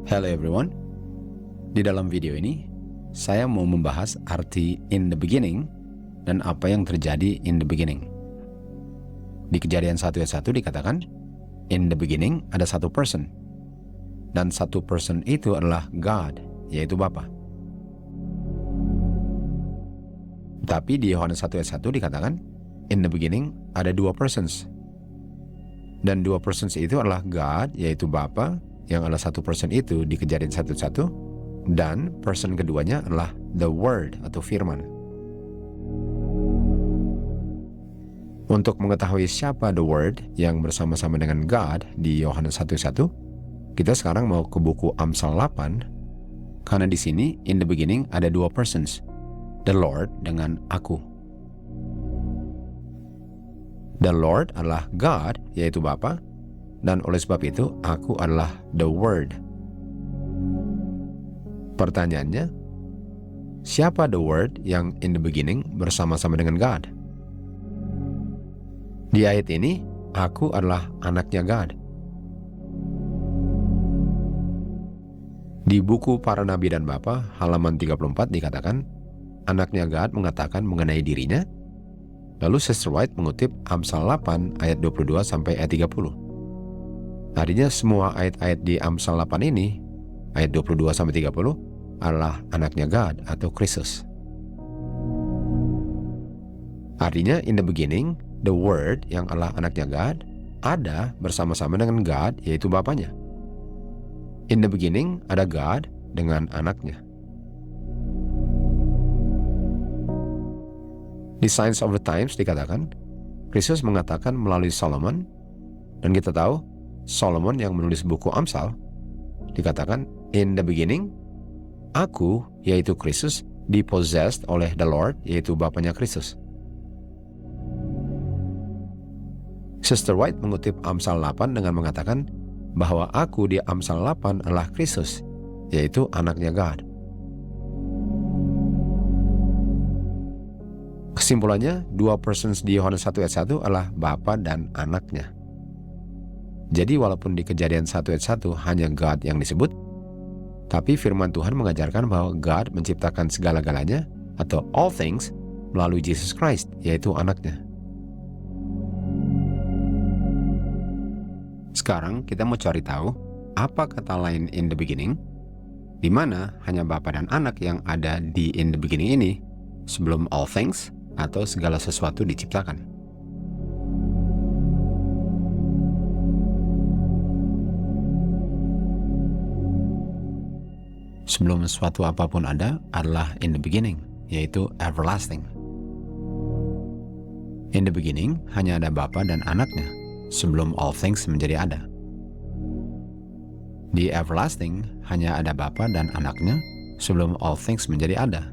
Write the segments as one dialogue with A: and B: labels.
A: Hello everyone. Di dalam video ini, saya mau membahas arti in the beginning dan apa yang terjadi in the beginning. Di Kejadian 1 ayat 1 dikatakan, in the beginning ada satu person. Dan satu person itu adalah God, yaitu Bapa. Tapi di Yohanes 1 ayat 1 dikatakan, in the beginning ada dua persons. Dan dua persons itu adalah God, yaitu Bapa, yang adalah satu person itu di Kejadian 1:1, dan person keduanya adalah the word atau firman. Untuk mengetahui siapa the word yang bersama-sama dengan God di Yohanes 1:1, kita sekarang mau ke buku Amsal 8, karena di sini in the beginning ada dua persons, the Lord dengan aku. The Lord adalah God, yaitu Bapa, dan oleh sebab itu aku adalah the word. Pertanyaannya, siapa the word yang in the beginning bersama-sama dengan God? Di ayat ini, aku adalah anaknya God. Di buku Para Nabi dan Bapa, halaman 34 dikatakan, anaknya God mengatakan mengenai dirinya. Lalu Sister White mengutip Amsal 8 ayat 22 sampai ayat 30. Artinya semua ayat-ayat di Amsal 8 ini, ayat 22 sampai 30, adalah anaknya God atau Kristus. Artinya in the beginning, the word yang adalah anaknya God ada bersama-sama dengan God, yaitu Bapanya. In the beginning ada God dengan anaknya. Di Signs of the Times dikatakan, Kristus mengatakan melalui Solomon, dan kita tahu Solomon yang menulis buku Amsal, dikatakan in the beginning, aku, yaitu Kristus, dipossessed oleh the Lord, yaitu Bapanya Kristus. Sister White mengutip Amsal 8 dengan mengatakan bahwa aku di Amsal 8 adalah Kristus, yaitu anaknya God. Kesimpulannya, dua persons di Yohanes 1 ayat 1 adalah Bapa dan anaknya. Jadi walaupun di Kejadian 1 ayat 1 hanya God yang disebut, tapi firman Tuhan mengajarkan bahwa God menciptakan segala-galanya atau all things melalui Jesus Christ, yaitu anaknya. Sekarang kita mau cari tahu apa kata lain in the beginning, di mana hanya Bapa dan anak yang ada di in the beginning ini sebelum all things atau segala sesuatu diciptakan. Sebelum sesuatu apapun ada adalah in the beginning, yaitu everlasting. In the beginning hanya ada Bapa dan anaknya sebelum all things menjadi ada. Di everlasting hanya ada Bapa dan anaknya sebelum all things menjadi ada.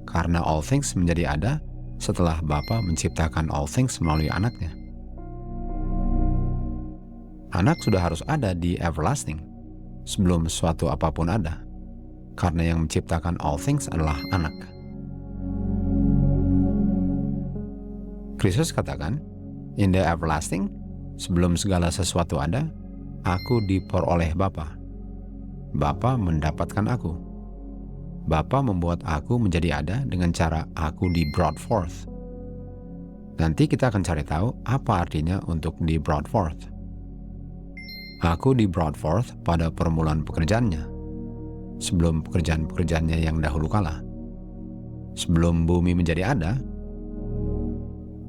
A: Karena all things menjadi ada setelah Bapa menciptakan all things melalui anaknya. Anak sudah harus ada di everlasting sebelum sesuatu apapun ada. Karena yang menciptakan all things adalah anak. Kristus katakan, in the everlasting, sebelum segala sesuatu ada, aku diperoleh Bapa. Bapa mendapatkan aku. Bapa membuat aku menjadi ada dengan cara aku di brought forth. Nanti kita akan cari tahu apa artinya untuk di brought forth. Aku di brought forth pada permulaan pekerjaannya. Sebelum pekerjaan-pekerjaannya yang dahulu kala. Sebelum bumi menjadi ada,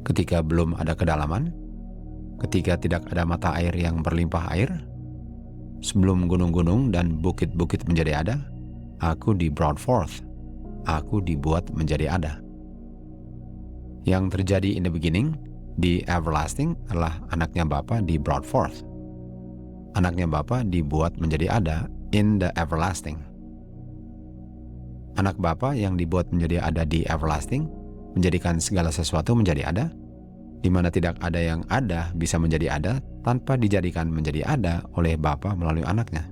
A: ketika belum ada kedalaman, ketika tidak ada mata air yang berlimpah air, sebelum gunung-gunung dan bukit-bukit menjadi ada, aku di brought forth, aku dibuat menjadi ada. Yang terjadi in the beginning, di everlasting adalah anaknya Bapa di brought forth. Anaknya Bapa dibuat menjadi ada in the everlasting. Anak Bapa yang dibuat menjadi ada di everlasting menjadikan segala sesuatu menjadi ada, di mana tidak ada yang ada bisa menjadi ada tanpa dijadikan menjadi ada oleh Bapa melalui anaknya.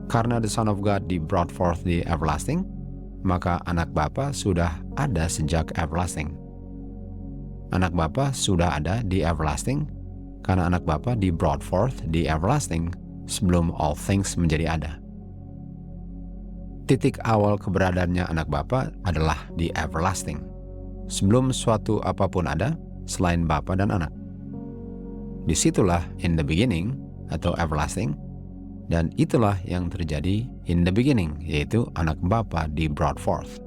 A: Karena the Son of God di brought forth di everlasting, maka anak Bapa sudah ada sejak everlasting. Anak Bapa sudah ada di everlasting, karena anak Bapa di brought forth di everlasting sebelum all things menjadi ada. Titik awal keberadaannya anak Bapa adalah di everlasting. Sebelum suatu apapun ada selain Bapa dan anak. Disitulah in the beginning atau everlasting, dan itulah yang terjadi in the beginning, yaitu anak Bapa di brought forth.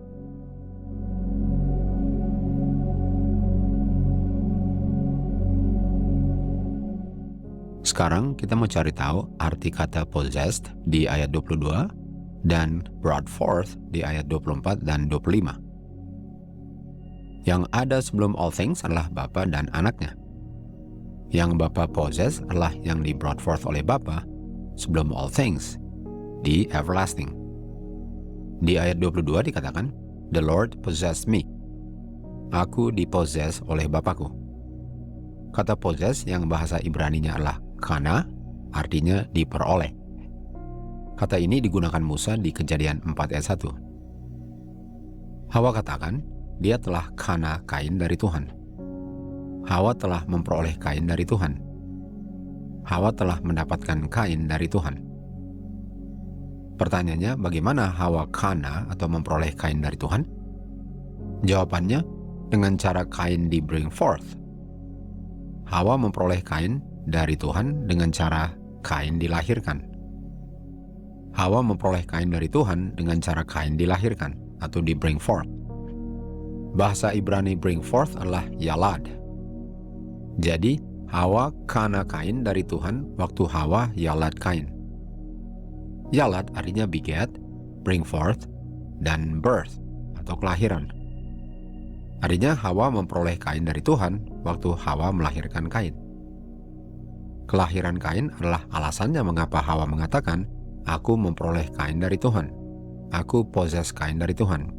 A: Sekarang kita mau cari tahu arti kata possessed di ayat 22 dan brought forth di ayat 24 dan 25. Yang ada sebelum all things adalah Bapa dan anaknya. Yang Bapa possess adalah yang di brought forth oleh Bapa sebelum all things di everlasting. Di ayat 22 dikatakan, The Lord possessed me. Aku dipossess oleh Bapakku. Kata possess yang bahasa Ibraninya adalah kana, artinya diperoleh. Kata ini digunakan Musa di Kejadian 4 ayat 1. Hawa katakan, dia telah kana kain dari Tuhan. Hawa telah memperoleh kain dari Tuhan. Hawa telah mendapatkan kain dari Tuhan. Pertanyaannya, bagaimana Hawa kana atau memperoleh kain dari Tuhan? Jawabannya, dengan cara kain di bring forth. Hawa memperoleh kain dari Tuhan dengan cara kain dilahirkan. Hawa memperoleh kain dari Tuhan dengan cara kain dilahirkan atau di bring forth. Bahasa Ibrani bring forth adalah yalad. Jadi, Hawa kana kain dari Tuhan waktu Hawa yalad kain. Yalad artinya beget, bring forth, dan birth atau kelahiran. Artinya Hawa memperoleh kain dari Tuhan waktu Hawa melahirkan Kain. Kelahiran Kain adalah alasannya mengapa Hawa mengatakan, aku memperoleh kain dari Tuhan. Aku possess kain dari Tuhan.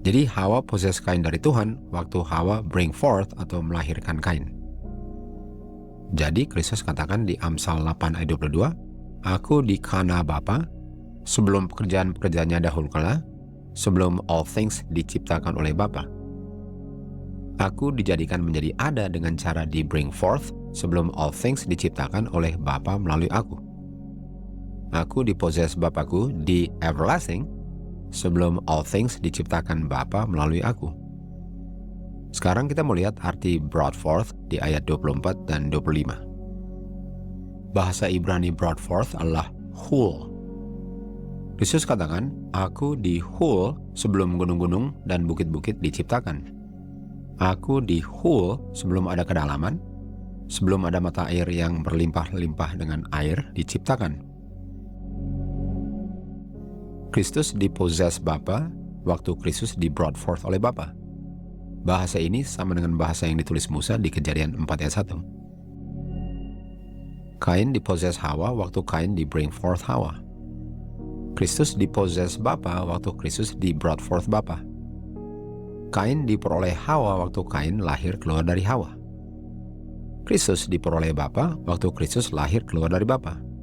A: Jadi Hawa possess kain dari Tuhan waktu Hawa bring forth atau melahirkan Kain. Jadi Kristus katakan di Amsal 8 ayat 22, aku dikana Bapa sebelum pekerjaan-pekerjaannya dahulu kala, sebelum all things diciptakan oleh Bapa. Aku dijadikan menjadi ada dengan cara di bring forth sebelum all things diciptakan oleh Bapa melalui aku. Aku dipossess Bapakku di everlasting sebelum all things diciptakan Bapa melalui aku. Sekarang kita mau lihat arti brought forth di ayat 24 dan 25. Bahasa Ibrani brought forth adalah hul. Kristus katakan, aku di hul sebelum gunung-gunung dan bukit-bukit diciptakan. Aku di hul sebelum ada kedalaman, sebelum ada mata air yang berlimpah-limpah dengan air diciptakan. Kristus dipossess Bapa waktu Kristus di brought forth oleh Bapa. Bahasa ini sama dengan bahasa yang ditulis Musa di Kejadian 4 ayat 1. Kain dipossess Hawa waktu Kain di bring forth Hawa. Kristus dipossess Bapa waktu Kristus di brought forth Bapa. Kain diperoleh Hawa waktu Kain lahir keluar dari Hawa. Kristus diperoleh Bapa waktu Kristus lahir keluar dari Bapa.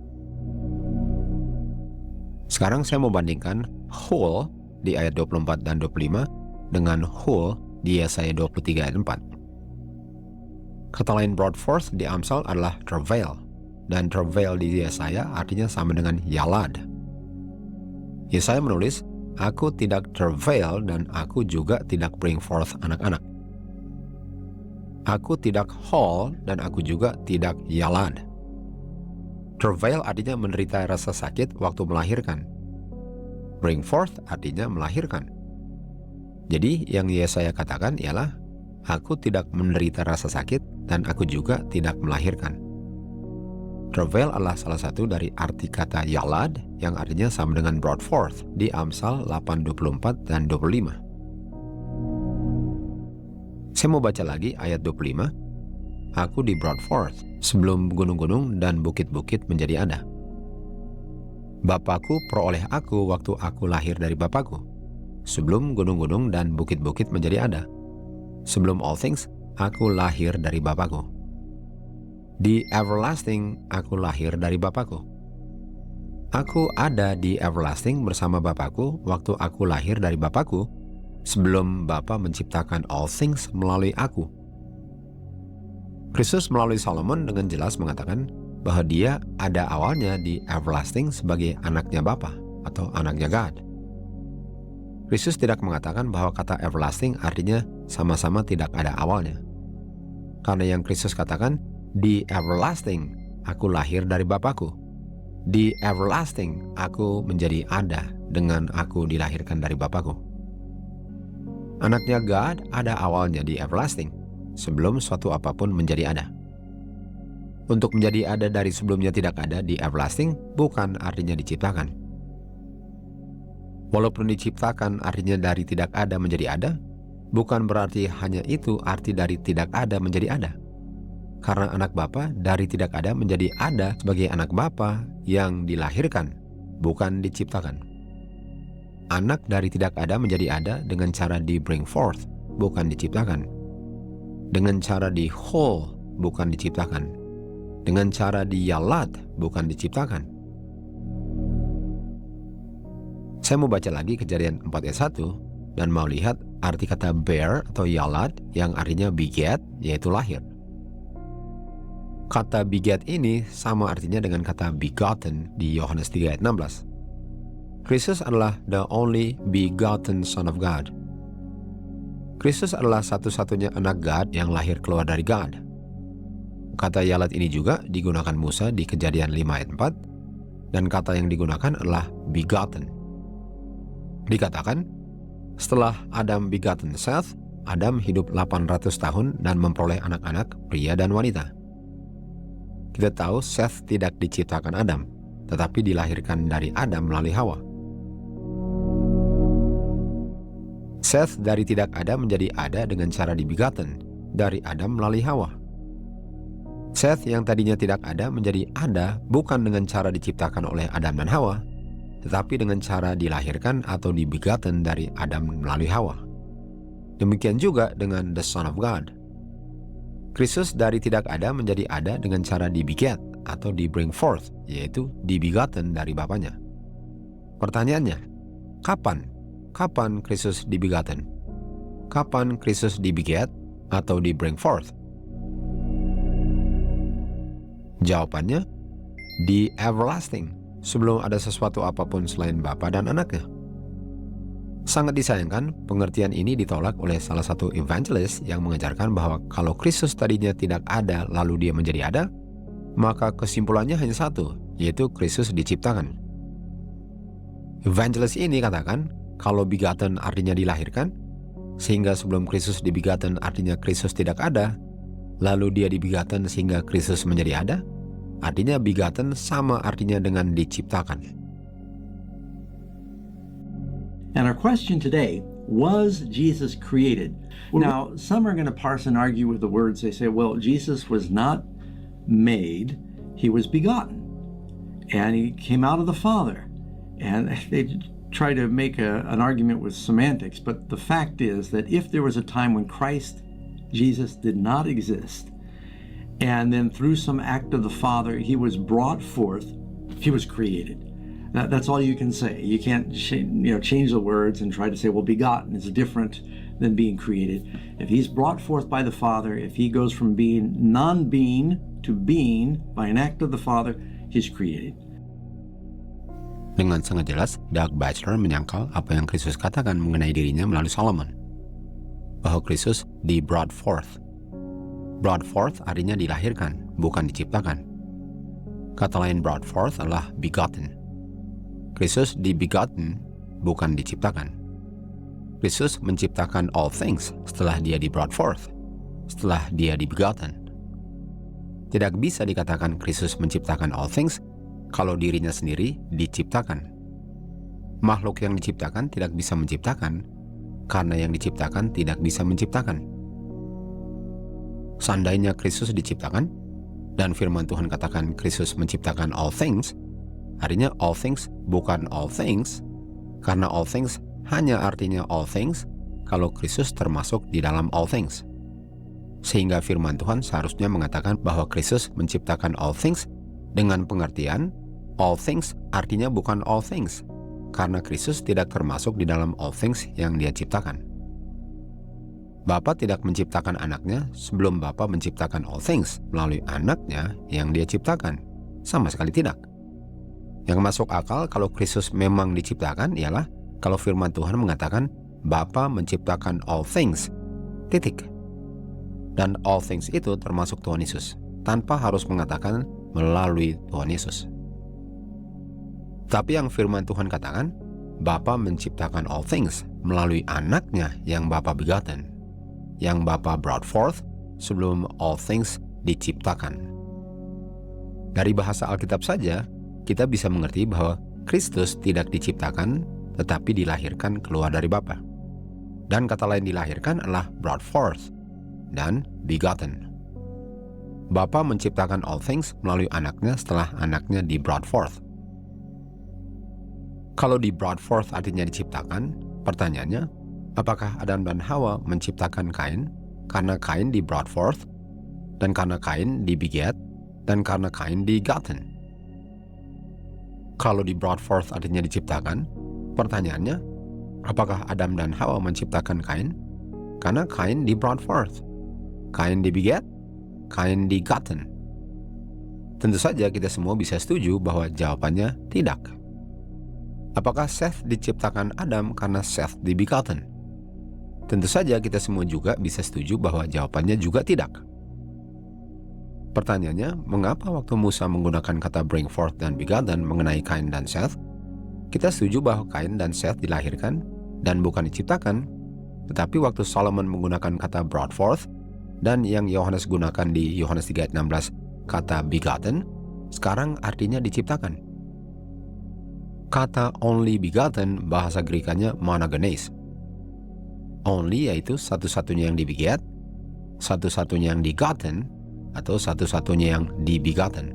A: Sekarang saya mau bandingkan whole di ayat 24 dan 25 dengan whole di Yesaya 23 ayat 4. Kata lain brought forth di Amsal adalah travail, dan travail di Yesaya artinya sama dengan yalad. Yesaya menulis, aku tidak travail dan aku juga tidak bring forth anak-anak. Aku tidak haul dan aku juga tidak yalad. Travail artinya menderita rasa sakit waktu melahirkan. Bring forth artinya melahirkan. Jadi yang Yesaya katakan ialah, aku tidak menderita rasa sakit dan aku juga tidak melahirkan. Travail adalah salah satu dari arti kata yalad yang artinya sama dengan brought forth di Amsal 8:24 dan 25. Saya mau baca lagi ayat 25. Aku di brought forth sebelum gunung-gunung dan bukit-bukit menjadi ada. Bapakku peroleh aku waktu aku lahir dari Bapakku, sebelum gunung-gunung dan bukit-bukit menjadi ada. Sebelum all things, aku lahir dari Bapakku. Di everlasting, aku lahir dari Bapakku. Aku ada di everlasting bersama Bapakku waktu aku lahir dari Bapakku, sebelum Bapa menciptakan all things melalui aku. Kristus melalui Solomon dengan jelas mengatakan, bahwa dia ada awalnya di everlasting sebagai anaknya Bapa atau anaknya God. Kristus tidak mengatakan bahwa kata everlasting artinya sama-sama tidak ada awalnya. Karena yang Kristus katakan, di everlasting aku lahir dari Bapakku. Di everlasting aku menjadi ada dengan aku dilahirkan dari Bapakku. Anaknya God ada awalnya di everlasting, sebelum suatu apapun menjadi ada. Untuk menjadi ada dari sebelumnya tidak ada di everlasting bukan artinya diciptakan. Walaupun diciptakan artinya dari tidak ada menjadi ada, bukan berarti hanya itu arti dari tidak ada menjadi ada. Karena anak Bapa dari tidak ada menjadi ada sebagai anak Bapa yang dilahirkan, bukan diciptakan. Anak dari tidak ada menjadi ada dengan cara di bring forth, bukan diciptakan. Dengan cara di whole, bukan diciptakan. Dengan cara di yalad, bukan diciptakan. Saya mau baca lagi Kejadian 4 ayat 1 dan mau lihat arti kata bear atau yalad yang artinya beget, yaitu lahir. Kata beget ini sama artinya dengan kata begotten di Yohanes 3 ayat 16. Kristus adalah the only begotten Son of God. Kristus adalah satu-satunya anak God yang lahir keluar dari God. Kata yalad ini juga digunakan Musa di Kejadian 5 ayat 4 dan kata yang digunakan adalah begotten. Dikatakan, setelah Adam begotten Seth, Adam hidup 800 tahun dan memperoleh anak-anak pria dan wanita. Kita tahu Seth tidak diciptakan Adam, tetapi dilahirkan dari Adam melalui Hawa. Seth dari tidak ada menjadi ada dengan cara dibegotten dari Adam melalui Hawa. Seth yang tadinya tidak ada menjadi ada bukan dengan cara diciptakan oleh Adam dan Hawa, tetapi dengan cara dilahirkan atau dibegotten dari Adam melalui Hawa. Demikian juga dengan the Son of God. Kristus dari tidak ada menjadi ada dengan cara dibeget atau di bring forth, yaitu dibegotten dari Bapanya. Pertanyaannya, kapan? Kapan Kristus dibegotten? Kapan Kristus dibeget atau di bring forth? Jawabannya, di everlasting, sebelum ada sesuatu apapun selain Bapa dan anaknya. Sangat disayangkan, pengertian ini ditolak oleh salah satu evangelis yang mengajarkan bahwa kalau Kristus tadinya tidak ada lalu dia menjadi ada, maka kesimpulannya hanya satu, yaitu Kristus diciptakan. Evangelis ini katakan, kalau begotten artinya dilahirkan, sehingga sebelum Kristus dibegotten artinya Kristus tidak ada, lalu dia dibegotten sehingga Kristus menjadi ada, artinya begotten sama artinya dengan diciptakan.
B: And our question today, was Jesus created? Now, some are going to parse and argue with the words. They say, well, Jesus was not made, he was begotten. And he came out of the Father. And they try to make an argument with semantics, but the fact is that if there was a time when Christ, Jesus, did not exist, and then through some act of the Father, he was brought forth, he was created. That's all you can say. You can't change the words and try to say, well, begotten is different than being created. If he's brought forth by the Father, if he goes from being non-being to being by an act of the Father, he's created.
A: Dengan sangat jelas, Doug Batchelor menyangkal apa yang Kristus katakan mengenai dirinya melalui Solomon, bahwa Kristus di brought forth. Brought forth artinya dilahirkan, bukan diciptakan. Kata lain brought forth adalah begotten. Kristus di begotten, bukan diciptakan. Kristus menciptakan all things setelah dia di brought forth, setelah dia di begotten. Tidak bisa dikatakan Kristus menciptakan all things kalau dirinya sendiri diciptakan. Makhluk yang diciptakan tidak bisa menciptakan, karena yang diciptakan tidak bisa menciptakan. Seandainya Kristus diciptakan, dan firman Tuhan katakan Kristus menciptakan all things, artinya all things bukan all things, karena all things hanya artinya all things kalau Kristus termasuk di dalam all things. Sehingga firman Tuhan seharusnya mengatakan bahwa Kristus menciptakan all things dengan pengertian all things artinya bukan all things, karena Kristus tidak termasuk di dalam all things yang dia ciptakan. Bapa tidak menciptakan anaknya sebelum Bapa menciptakan all things melalui anaknya yang dia ciptakan, Sama sekali tidak. Yang masuk akal kalau Kristus memang diciptakan ialah kalau firman Tuhan mengatakan Bapa menciptakan all things, titik. Dan all things itu termasuk Tuhan Yesus, tanpa harus mengatakan melalui Tuhan Yesus. Tapi yang firman Tuhan katakan, Bapa menciptakan all things melalui anaknya yang Bapa begotten, yang Bapa brought forth sebelum all things diciptakan. Dari bahasa Alkitab saja, kita bisa mengerti bahwa Kristus tidak diciptakan, tetapi dilahirkan keluar dari Bapa. Dan kata lain dilahirkan adalah brought forth dan begotten. Bapa menciptakan all things melalui anaknya setelah anaknya di brought forth. Kalau di brought forth artinya diciptakan, pertanyaannya, apakah Adam dan Hawa menciptakan Kain karena Kain di brought forth, dan karena Kain dibeget, dan karena Kain digotten? Kalau di brought forth artinya diciptakan, pertanyaannya, apakah Adam dan Hawa menciptakan Kain karena Kain di brought forth, Kain dibeget, Kain digotten? Tentu saja kita semua bisa setuju bahwa jawabannya tidak. Apakah Seth diciptakan Adam karena Seth dibegotten? Tentu saja kita semua juga bisa setuju bahwa jawabannya juga tidak. Pertanyaannya, mengapa waktu Musa menggunakan kata bring forth dan begotten mengenai Kain dan Seth, kita setuju bahwa Kain dan Seth dilahirkan dan bukan diciptakan, tetapi waktu Solomon menggunakan kata brought forth dan yang Yohanes gunakan di Yohanes 3:16 kata begotten, sekarang artinya diciptakan. Kata only begotten bahasa Grekanya monogenes. Only yaitu satu-satunya yang dibeget, satu-satunya yang digotten, atau satu-satunya yang dibegotten.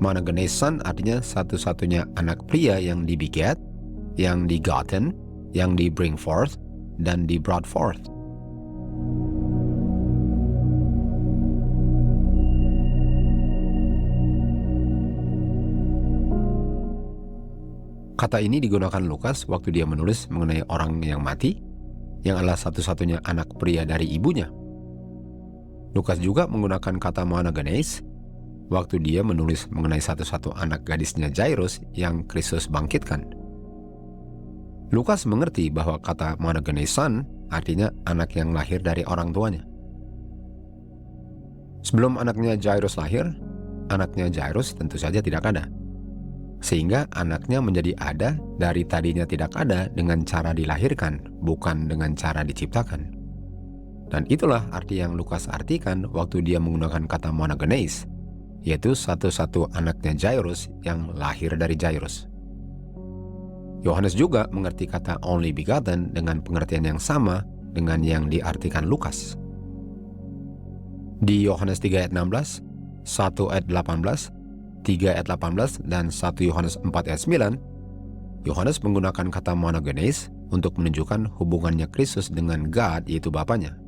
A: Monogeneson artinya satu-satunya anak pria yang dibeget, yang digotten, yang di bring forth, dan di brought forth. Kata ini digunakan Lukas waktu dia menulis mengenai orang yang mati, yang adalah satu-satunya anak pria dari ibunya. Lukas juga menggunakan kata monogenes waktu dia menulis mengenai satu-satu anak gadisnya Jairus yang Kristus bangkitkan. Lukas mengerti bahwa kata monogeneson artinya anak yang lahir dari orang tuanya. Sebelum anaknya Jairus lahir, anaknya Jairus tentu saja tidak ada. Sehingga anaknya menjadi ada dari tadinya tidak ada dengan cara dilahirkan, bukan dengan cara diciptakan. Dan itulah arti yang Lukas artikan waktu dia menggunakan kata monogenes, yaitu satu-satu anaknya Jairus yang lahir dari Jairus. Yohanes juga mengerti kata only begotten dengan pengertian yang sama dengan yang diartikan Lukas. Di Yohanes 3 ayat 16, 1 ayat 18, 3 ayat 18, dan 1 Yohanes 4 ayat 9, Yohanes menggunakan kata monogenes untuk menunjukkan hubungannya Kristus dengan God, yaitu Bapanya.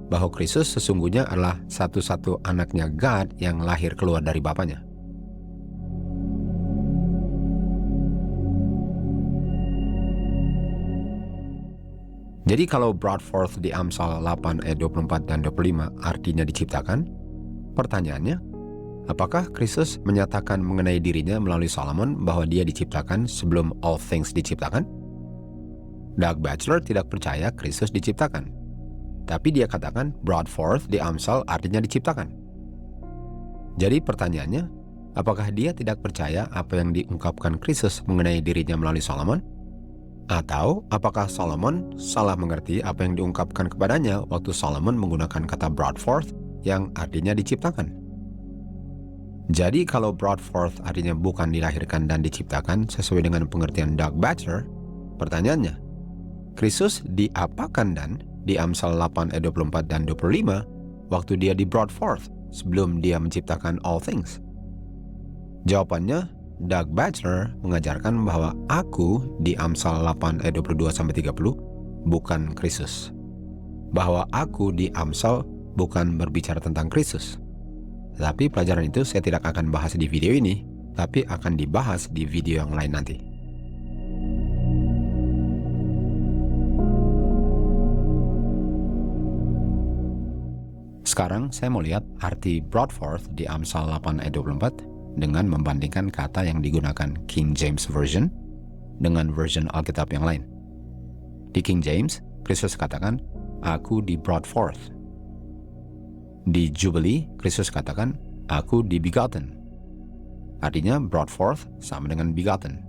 A: Bahwa Kristus sesungguhnya adalah satu-satu anaknya God yang lahir keluar dari Bapanya. Jadi kalau brought forth di Amsal 8 ayat 24 dan 25 artinya diciptakan, pertanyaannya, apakah Kristus menyatakan mengenai dirinya melalui Solomon bahwa dia diciptakan sebelum all things diciptakan? Doug Batchelor tidak percaya Kristus diciptakan. Tapi dia katakan brought forth di Amsal artinya diciptakan. Jadi pertanyaannya, apakah dia tidak percaya apa yang diungkapkan Kristus mengenai dirinya melalui Solomon? Atau apakah Solomon salah mengerti apa yang diungkapkan kepadanya waktu Solomon menggunakan kata brought forth yang artinya diciptakan? Jadi kalau brought forth artinya bukan dilahirkan dan diciptakan sesuai dengan pengertian Doug Batchelor, pertanyaannya, Kristus diapakan dan di Amsal 8 ayat 24 dan 25 waktu dia di brought forth sebelum dia menciptakan all things? Jawabannya, Doug Batchelor mengajarkan bahwa aku di Amsal 8 ayat 22-30 bukan Kristus. Bahwa aku di Amsal bukan berbicara tentang Kristus. Tapi pelajaran itu saya tidak akan bahas di video ini, tapi akan dibahas di video yang lain nanti. Sekarang saya mau lihat arti brought forth di Amsal 8 ayat 24 dengan membandingkan kata yang digunakan King James Version dengan version Alkitab yang lain. Di King James, Kristus katakan, "Aku di brought forth." Di Jubilee, Kristus katakan, "Aku di begotten." Artinya brought forth sama dengan begotten.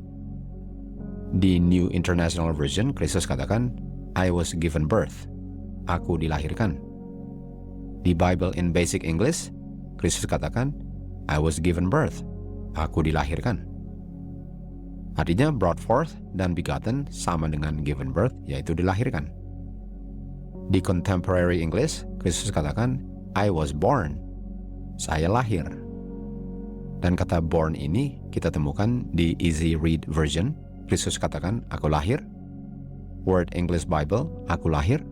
A: Di New International Version, Kristus katakan, "I was given birth." Aku dilahirkan. Di Bible in Basic English, Kristus katakan, "I was given birth." Aku dilahirkan. Artinya brought forth dan begotten sama dengan given birth, yaitu dilahirkan. Di Contemporary English, Kristus katakan, "I was born." Saya lahir. Dan kata born ini kita temukan di Easy Read Version. Kristus katakan, "Aku lahir." Word English Bible, "Aku lahir."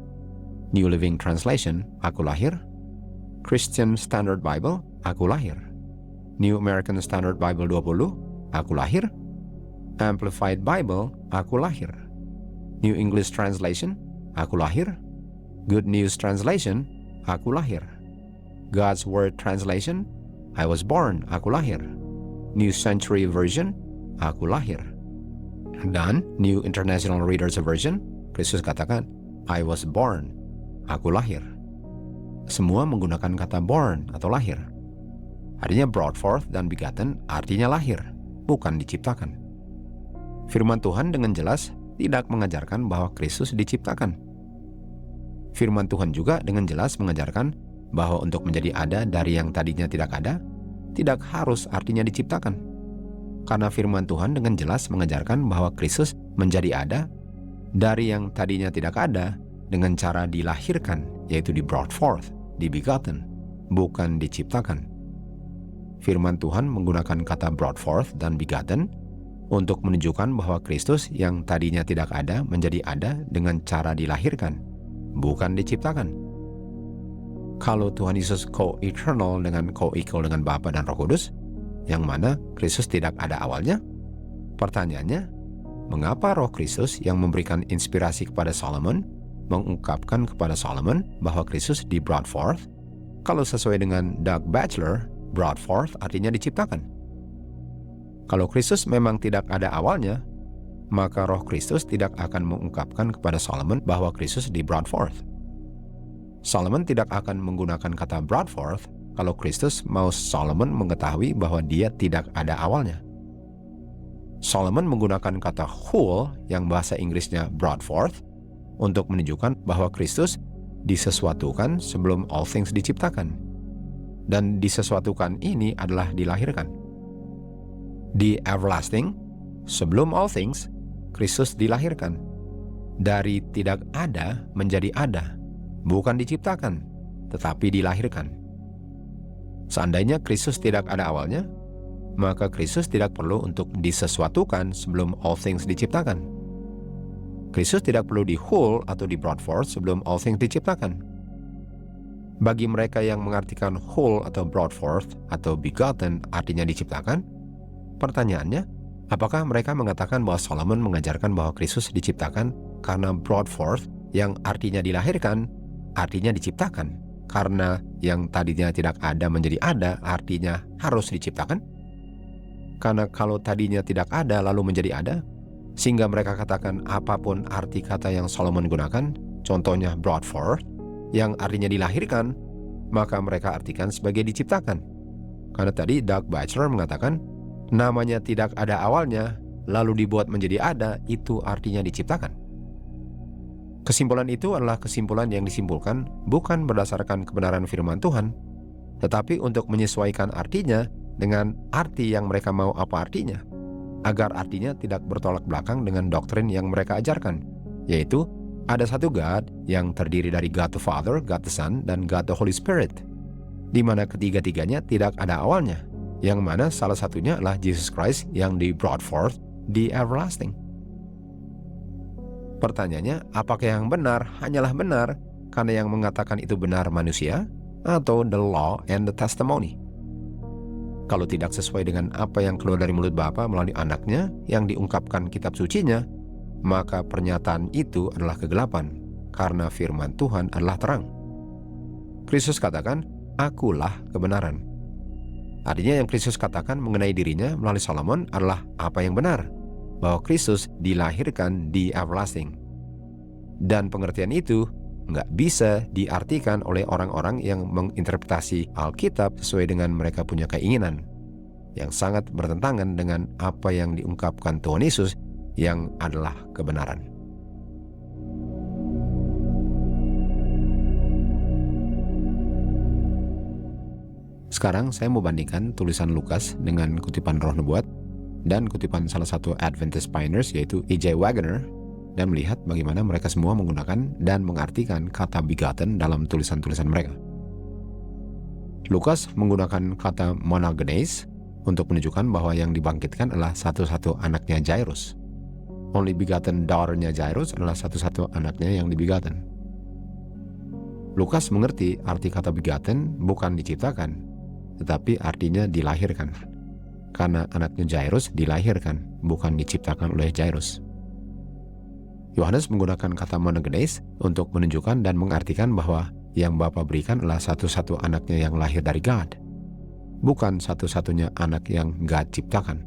A: New Living Translation, "Aku lahir." Christian Standard Bible, "Aku lahir." New American Standard Bible 20, "Aku lahir." Amplified Bible, "Aku lahir." New English Translation, "Aku lahir." Good News Translation, "Aku lahir." God's Word Translation, "I was born," aku lahir. New Century Version, "Aku lahir." Dan New International Reader's Version, Kristus katakan, "I was born," aku lahir. Semua menggunakan kata born atau lahir. Artinya brought forth dan begotten artinya lahir, bukan diciptakan. Firman Tuhan dengan jelas tidak mengajarkan bahwa Kristus diciptakan. Firman Tuhan juga dengan jelas mengajarkan bahwa untuk menjadi ada dari yang tadinya tidak ada, tidak harus artinya diciptakan. Karena firman Tuhan dengan jelas mengajarkan bahwa Kristus menjadi ada dari yang tadinya tidak ada dengan cara dilahirkan, yaitu di brought forth, di begotten, bukan diciptakan. Firman Tuhan menggunakan kata brought forth dan begotten untuk menunjukkan bahwa Kristus yang tadinya tidak ada menjadi ada dengan cara dilahirkan, bukan diciptakan. Kalau Tuhan Yesus co-eternal dengan co-equal dengan Bapa dan Roh Kudus, yang mana Kristus tidak ada awalnya, pertanyaannya, mengapa Roh Kristus yang memberikan inspirasi kepada Solomon mengungkapkan kepada Solomon bahwa Kristus di brought forth? Kalau sesuai dengan Doug Batchelor, brought forth artinya diciptakan. Kalau Kristus memang tidak ada awalnya, maka Roh Kristus tidak akan mengungkapkan kepada Solomon bahwa Kristus di brought forth. Solomon tidak akan menggunakan kata brought forth kalau Kristus mau Solomon mengetahui bahwa dia tidak ada awalnya. Solomon menggunakan kata whole yang bahasa Inggrisnya brought forth untuk menunjukkan bahwa Kristus disesuatukan sebelum all things diciptakan. Dan disesuatukan ini adalah dilahirkan. Di everlasting, sebelum all things, Kristus dilahirkan. Dari tidak ada menjadi ada, bukan diciptakan, tetapi dilahirkan. Seandainya Kristus tidak ada awalnya, maka Kristus tidak perlu untuk disesuatukan sebelum all things diciptakan. Kristus tidak perlu di whole atau di brought forth sebelum all things diciptakan. Bagi mereka yang mengartikan whole atau brought forth atau begotten artinya diciptakan, pertanyaannya, apakah mereka mengatakan bahwa Solomon mengajarkan bahwa Kristus diciptakan karena brought forth yang artinya dilahirkan, artinya diciptakan, karena yang tadinya tidak ada menjadi ada artinya harus diciptakan? Karena kalau tadinya tidak ada lalu menjadi ada, sehingga mereka katakan apapun arti kata yang Solomon gunakan, contohnya brought forth, yang artinya dilahirkan, maka mereka artikan sebagai diciptakan. Karena tadi Doug Batchelor mengatakan, namanya tidak ada awalnya, lalu dibuat menjadi ada, itu artinya diciptakan. Kesimpulan itu adalah kesimpulan yang disimpulkan bukan berdasarkan kebenaran firman Tuhan, tetapi untuk menyesuaikan artinya dengan arti yang mereka mau apa artinya, agar artinya tidak bertolak belakang dengan doktrin yang mereka ajarkan, yaitu ada satu God yang terdiri dari God the Father, God the Son, dan God the Holy Spirit, di mana ketiga-tiganya tidak ada awalnya, yang mana salah satunya adalah Jesus Christ yang di brought forth di everlasting. Pertanyaannya, apakah yang benar hanyalah benar karena yang mengatakan itu benar manusia, atau the law and the testimony? Kalau tidak sesuai dengan apa yang keluar dari mulut Bapa melalui anaknya yang diungkapkan kitab sucinya, maka pernyataan itu adalah kegelapan, karena firman Tuhan adalah terang. Kristus katakan, "Akulah kebenaran." Artinya yang Kristus katakan mengenai dirinya melalui Solomon adalah apa yang benar, bahwa Kristus dilahirkan di everlasting. Dan pengertian itu nggak bisa diartikan oleh orang-orang yang menginterpretasi Alkitab sesuai dengan mereka punya keinginan, yang sangat bertentangan dengan apa yang diungkapkan Tuhan Yesus yang adalah kebenaran. Sekarang saya mau bandingkan tulisan Lukas dengan kutipan Roh Nubuat dan kutipan salah satu Adventist pioneers yaitu E.J. Waggoner, dan melihat bagaimana mereka semua menggunakan dan mengartikan kata begotten dalam tulisan-tulisan mereka. Lukas menggunakan kata monogenes untuk menunjukkan bahwa yang dibangkitkan adalah satu-satu anaknya Jairus. Only begotten daughter-nya Jairus adalah satu-satu anaknya yang dibegotten. Lukas mengerti arti kata begotten bukan diciptakan, tetapi artinya dilahirkan. Karena anaknya Jairus dilahirkan, bukan diciptakan oleh Jairus. Yohanes menggunakan kata monogenes untuk menunjukkan dan mengartikan bahwa yang Bapa berikan adalah satu-satu anaknya yang lahir dari God, bukan satu-satunya anak yang God ciptakan.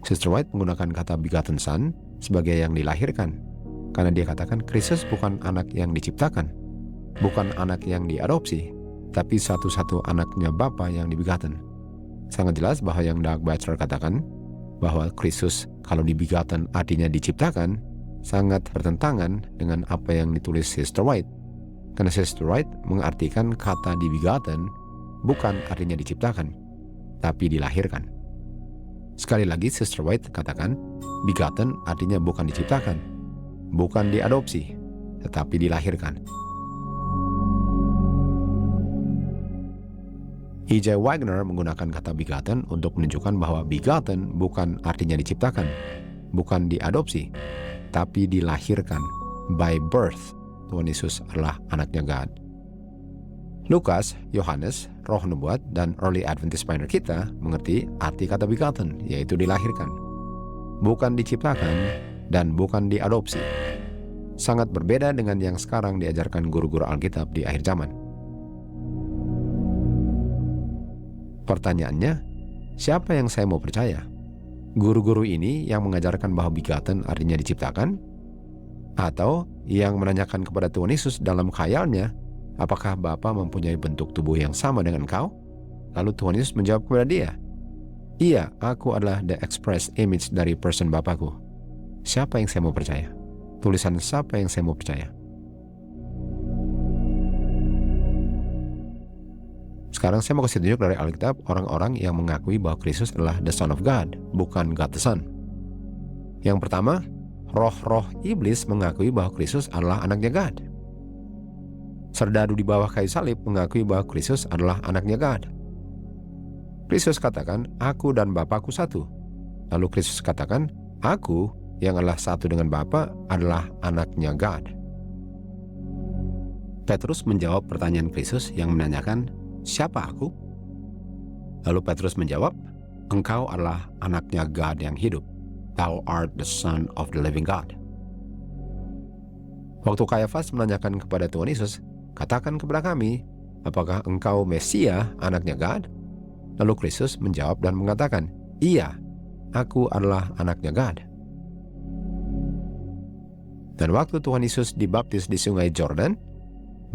A: Sister White menggunakan kata begotten son sebagai yang dilahirkan, karena dia katakan Kristus bukan anak yang diciptakan, bukan anak yang diadopsi, tapi satu-satu anaknya Bapa yang dibegotten. Sangat jelas bahwa yang Doug Batchelor katakan, bahwa Kristus kalau dibegotten artinya diciptakan, sangat bertentangan dengan apa yang ditulis Sister White. Karena Sister White mengartikan kata dibegotten bukan artinya diciptakan, tapi dilahirkan. Sekali lagi Sister White katakan, begotten artinya bukan diciptakan, bukan diadopsi, tetapi dilahirkan. E.J. Waggoner menggunakan kata begotten untuk menunjukkan bahwa begotten bukan artinya diciptakan, bukan diadopsi, tapi dilahirkan. By birth, Tuhan Yesus adalah anaknya God. Lukas, Yohanes, Roh Nubuat, dan Early Adventist pioneer kita mengerti arti kata begotten, yaitu dilahirkan, bukan diciptakan, dan bukan diadopsi. Sangat berbeda dengan yang sekarang diajarkan guru-guru Alkitab di akhir zaman. Pertanyaannya, siapa yang saya mau percaya? Guru-guru ini yang mengajarkan bahwa begotten artinya diciptakan? Atau yang menanyakan kepada Tuhan Yesus dalam khayalnya, apakah Bapa mempunyai bentuk tubuh yang sama dengan kau? Lalu Tuhan Yesus menjawab kepada dia, iya, aku adalah the express image dari person Bapakku. Siapa yang saya mau percaya? Tulisan siapa yang saya mau percaya? Sekarang saya mau kasih tunjuk dari Alkitab orang-orang yang mengakui bahwa Kristus adalah the Son of God, bukan God the Son. Yang pertama, roh-roh iblis mengakui bahwa Kristus adalah anaknya God. Serdadu di bawah kayu salib mengakui bahwa Kristus adalah anaknya God. Kristus katakan, aku dan Bapakku satu. Lalu Kristus katakan, aku yang adalah satu dengan Bapa adalah anaknya God. Petrus menjawab pertanyaan Kristus yang menanyakan, siapa aku? Lalu Petrus menjawab, engkau adalah anaknya God yang hidup. Thou art the Son of the living God. Waktu Kayafas menanyakan kepada Tuhan Yesus, katakan kepada kami, apakah engkau Mesia, anaknya God? Lalu Kristus menjawab dan mengatakan, iya, aku adalah anaknya God. Dan waktu Tuhan Yesus dibaptis di sungai Jordan,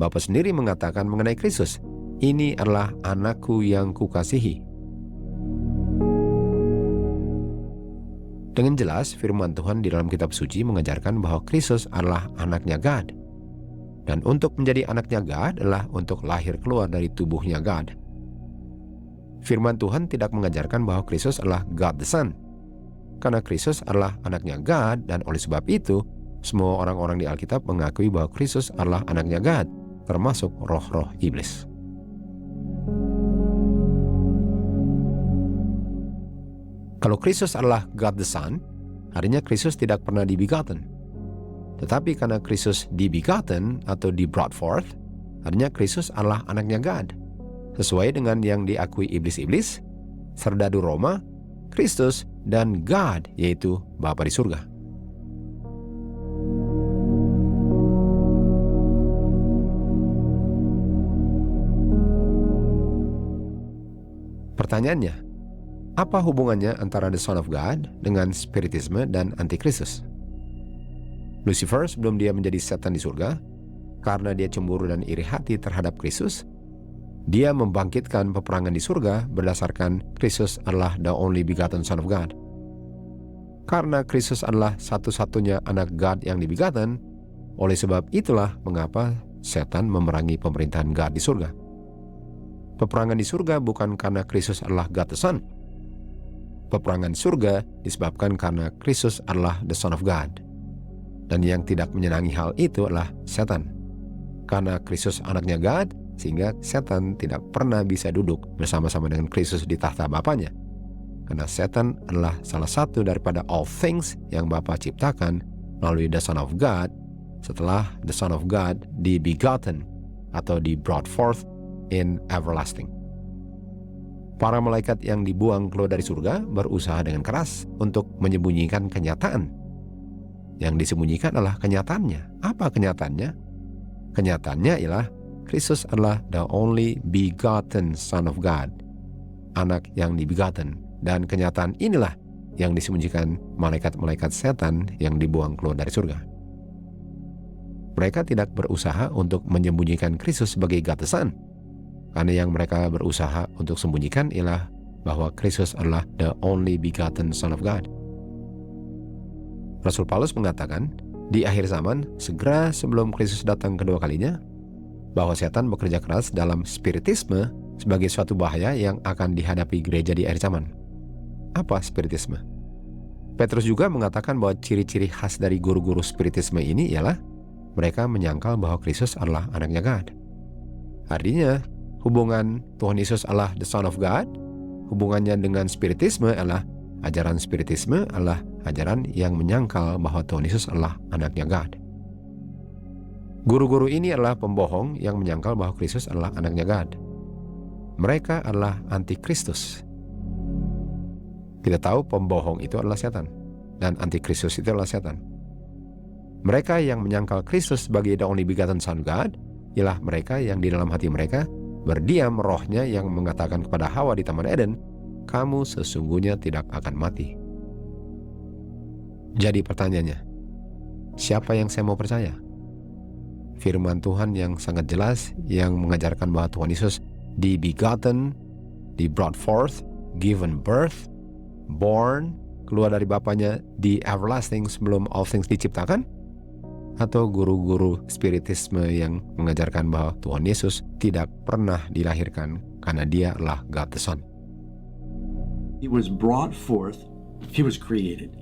A: Bapa sendiri mengatakan mengenai Kristus, ini adalah anakku yang kukasihi. Dengan jelas, firman Tuhan di dalam kitab suci mengajarkan bahwa Kristus adalah anaknya God. Dan untuk menjadi anaknya God adalah untuk lahir keluar dari tubuhnya God. Firman Tuhan tidak mengajarkan bahwa Kristus adalah God the Son. Karena Kristus adalah anaknya God, dan oleh sebab itu, semua orang-orang di Alkitab mengakui bahwa Kristus adalah anaknya God, termasuk roh-roh iblis. Kalau Kristus adalah God the Son, artinya Kristus tidak pernah dibegotten. Tetapi karena Kristus dibegotten atau di brought forth, artinya Kristus adalah anaknya God. Sesuai dengan yang diakui iblis-iblis, serdadu Roma, Kristus, dan God, yaitu Bapa di surga. Pertanyaannya, apa hubungannya antara the Son of God dengan spiritisme dan antikristus? Lucifer sebelum dia menjadi setan di surga, karena dia cemburu dan iri hati terhadap Kristus, dia membangkitkan peperangan di surga berdasarkan Kristus adalah the only begotten Son of God. Karena Kristus adalah satu-satunya anak God yang dibegotten, oleh sebab itulah mengapa setan memerangi pemerintahan God di surga. Peperangan di surga bukan karena Kristus adalah God the Son. Peperangan surga disebabkan karena Kristus adalah the Son of God. Dan yang tidak menyenangi hal itu adalah setan. Karena Kristus anaknya God, sehingga setan tidak pernah bisa duduk bersama-sama dengan Kristus di tahta Bapanya. Karena setan adalah salah satu daripada all things yang Bapa ciptakan melalui the Son of God setelah the Son of God di-begotten atau di-brought forth in everlasting. Para malaikat yang dibuang keluar dari surga berusaha dengan keras untuk menyembunyikan kenyataan. Yang disembunyikan adalah kenyataannya. Apa kenyataannya? Kenyataannya ialah Kristus adalah the only begotten Son of God, anak yang dibegotten. Dan kenyataan inilah yang disembunyikan malaikat-malaikat setan yang dibuang keluar dari surga. Mereka tidak berusaha untuk menyembunyikan Kristus sebagai God the Son, karena yang mereka berusaha untuk sembunyikan ialah bahwa Kristus adalah the only begotten Son of God. Rasul Paulus mengatakan, di akhir zaman, segera sebelum Kristus datang kedua kalinya, bahwa setan bekerja keras dalam spiritisme sebagai suatu bahaya yang akan dihadapi gereja di akhir zaman. Apa spiritisme? Petrus juga mengatakan bahwa ciri-ciri khas dari guru-guru spiritisme ini ialah mereka menyangkal bahwa Kristus adalah anaknya God. Artinya, hubungan Tuhan Yesus adalah the Son of God, hubungannya dengan spiritisme adalah ajaran spiritisme adalah ajaran yang menyangkal bahwa Tuhan Yesus adalah anaknya God. Guru-guru ini adalah pembohong yang menyangkal bahwa Kristus adalah anaknya God. Mereka adalah antikristus. Kita tahu pembohong itu adalah setan, dan antikristus itu adalah setan. Mereka yang menyangkal Kristus sebagai the only begotten Son of God ialah mereka yang di dalam hati mereka berdiam rohnya yang mengatakan kepada Hawa di Taman Eden, kamu sesungguhnya tidak akan mati. Jadi pertanyaannya, siapa yang saya mau percaya? Firman Tuhan yang sangat jelas yang mengajarkan bahwa Tuhan Yesus di-begotten, di-brought forth, given birth, born, keluar dari Bapanya di everlasting sebelum all things diciptakan? Atau guru-guru spiritisme yang mengajarkan bahwa Tuhan Yesus tidak pernah dilahirkan karena dia adalah God the Son?
B: He was brought forth, he was created.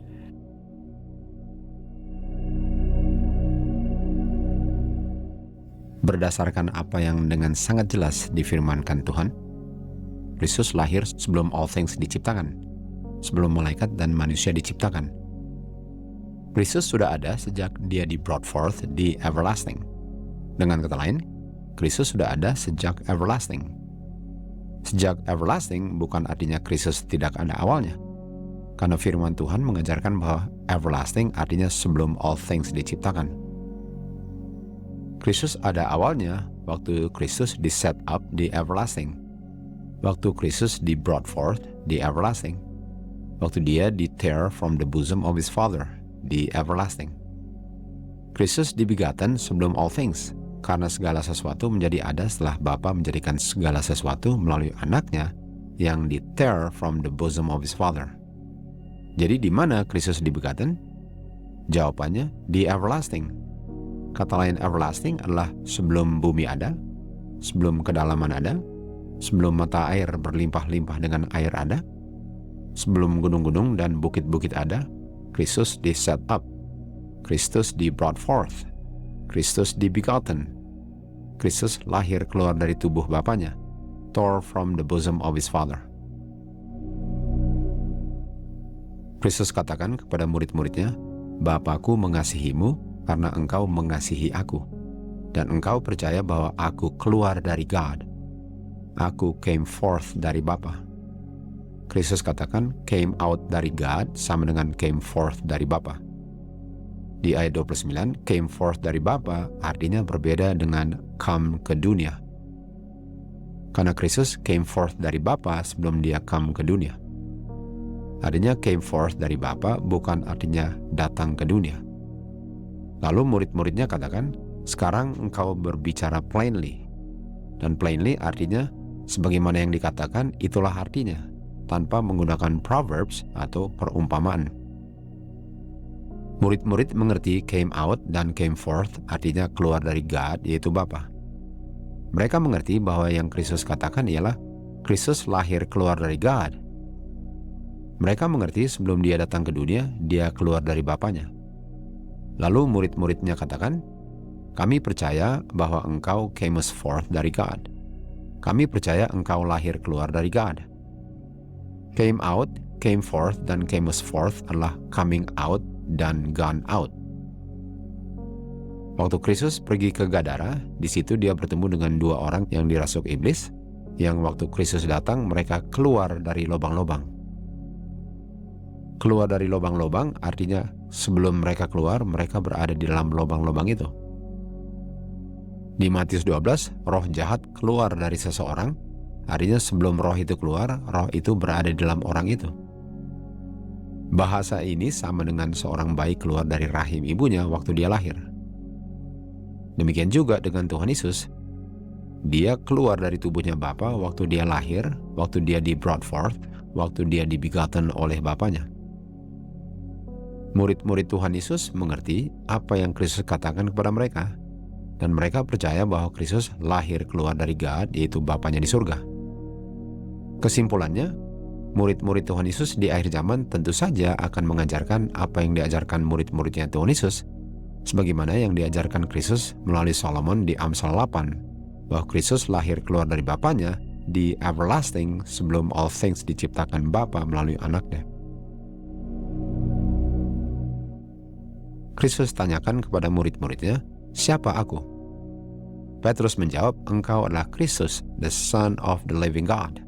A: Berdasarkan apa yang dengan sangat jelas difirmankan Tuhan, Kristus lahir sebelum all things diciptakan, sebelum malaikat dan manusia diciptakan. Kristus sudah ada sejak dia di-brought forth di everlasting. Dengan kata lain, Kristus sudah ada sejak everlasting. Sejak everlasting bukan artinya Kristus tidak ada awalnya. Karena firman Tuhan mengajarkan bahwa everlasting artinya sebelum all things diciptakan. Kristus ada awalnya waktu Kristus di-set up di everlasting. Waktu Kristus di-brought forth di everlasting. Waktu dia di-tear from the bosom of his Father di everlasting. Kristus dibegotten sebelum all things, karena segala sesuatu menjadi ada setelah Bapa menjadikan segala sesuatu melalui anaknya yang di-tear from the bosom of his Father. Jadi di mana Kristus dibegotten? Jawabannya di everlasting. Kata lain everlasting adalah sebelum bumi ada, sebelum kedalaman ada, sebelum mata air berlimpah-limpah dengan air ada, sebelum gunung-gunung dan bukit-bukit ada, Kristus di-set up, Kristus di-brought forth, Kristus di-begotten, Kristus lahir keluar dari tubuh Bapanya, tore from the bosom of his Father. Kristus katakan kepada murid-muridnya, Bapakku mengasihimu karena engkau mengasihi aku, dan engkau percaya bahwa aku keluar dari God. Aku came forth dari Bapa. Kristus katakan came out dari God sama dengan came forth dari Bapa. Di ayat 29, came forth dari Bapa artinya berbeda dengan come ke dunia. Karena Kristus came forth dari Bapa sebelum dia come ke dunia. Artinya came forth dari Bapa bukan artinya datang ke dunia. Lalu murid-muridnya katakan, sekarang engkau berbicara plainly. Dan plainly artinya sebagaimana yang dikatakan itulah artinya, tanpa menggunakan proverbs atau perumpamaan. Murid-murid mengerti came out dan came forth artinya keluar dari God, yaitu Bapa. Mereka mengerti bahwa yang Kristus katakan ialah Kristus lahir keluar dari God. Mereka mengerti sebelum dia datang ke dunia, dia keluar dari Bapanya. Lalu murid-muridnya katakan, kami percaya bahwa engkau came forth dari God. Kami percaya engkau lahir keluar dari God. Came out, came forth, dan came forth adalah coming out dan gone out. Waktu Kristus pergi ke Gadara, di situ dia bertemu dengan dua orang yang dirasuk iblis, yang waktu Kristus datang mereka keluar dari lubang-lubang. Keluar dari lubang-lubang artinya sebelum mereka keluar, mereka berada di dalam lubang-lubang itu. Di Matius 12, roh jahat keluar dari seseorang, artinya sebelum roh itu keluar, roh itu berada di dalam orang itu. Bahasa ini sama dengan seorang bayi keluar dari rahim ibunya waktu dia lahir. Demikian juga dengan Tuhan Yesus. Dia keluar dari tubuhnya Bapa waktu dia lahir, waktu dia di brought forth, waktu dia dibegotten oleh Bapanya. Murid-murid Tuhan Yesus mengerti apa yang Kristus katakan kepada mereka, dan mereka percaya bahwa Kristus lahir keluar dari God, yaitu Bapanya di surga. Kesimpulannya, murid-murid Tuhan Yesus di akhir zaman tentu saja akan mengajarkan apa yang diajarkan murid-muridnya Tuhan Yesus, sebagaimana yang diajarkan Kristus melalui Solomon di Amsal 8, bahwa Kristus lahir keluar dari Bapanya di everlasting sebelum all things diciptakan Bapa melalui anaknya. Kristus tanyakan kepada murid-muridnya, siapa aku? Petrus menjawab, engkau adalah Kristus, the Son of the living God.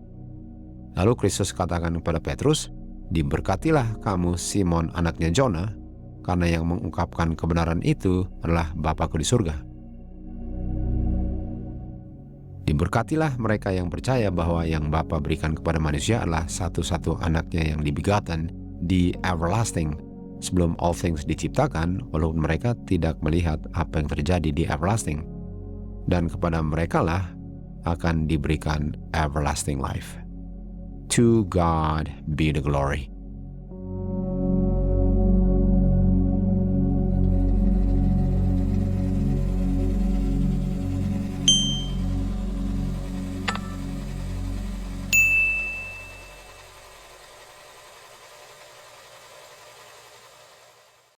A: Lalu Kristus katakan kepada Petrus, diberkatilah kamu Simon anaknya Jona, karena yang mengungkapkan kebenaran itu adalah Bapa-Ku di surga. Diberkatilah mereka yang percaya bahwa yang Bapa berikan kepada manusia adalah satu-satu anaknya yang dibegotten di everlasting, sebelum all things diciptakan, walaupun mereka tidak melihat apa yang terjadi di everlasting. Dan kepada merekalah akan diberikan everlasting life. To God be the glory.